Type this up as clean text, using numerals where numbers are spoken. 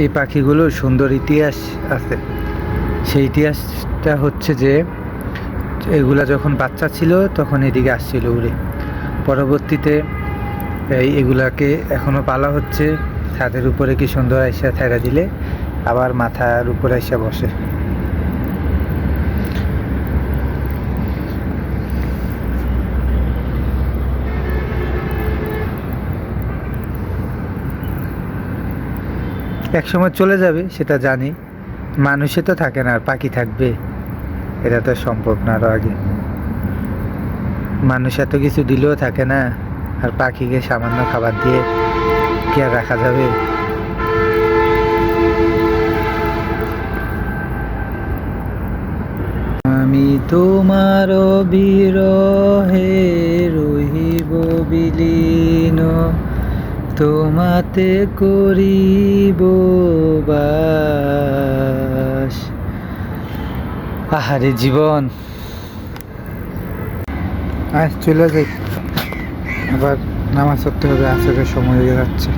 এই পাখিগুলোর সুন্দর ইতিহাস আছে। সেই ইতিহাসটা হচ্ছে যে এগুলা যখন বাচ্চা ছিল তখন এদিকে আসছিল উড়ে। পরবর্তীতে এগুলাকে এখনো পালা হচ্ছে। ছাদের উপরে কি সুন্দর আইসা থাইরা দিলে আবার মাথার উপরে আইসা বসে। এক সময় চলে যাবে সেটা জানি, মানুষে তো থাকে না, আর পাখি থাকবে? এটা তো সম্ভব না। আরো আগে মানুষ এত কিছু দিলেও থাকে না, আর পাখিকে সামান্য খাবার দিয়ে কি আর রাখা যাবে? আমি তোমার বিরহে রহিব বিলীন, তোমাতে করিব বাস। আহারে জীবন, আজ চলে যাই, আবার নামাজ পড়তে হবে, আসরের সময় হয়ে যাচ্ছে।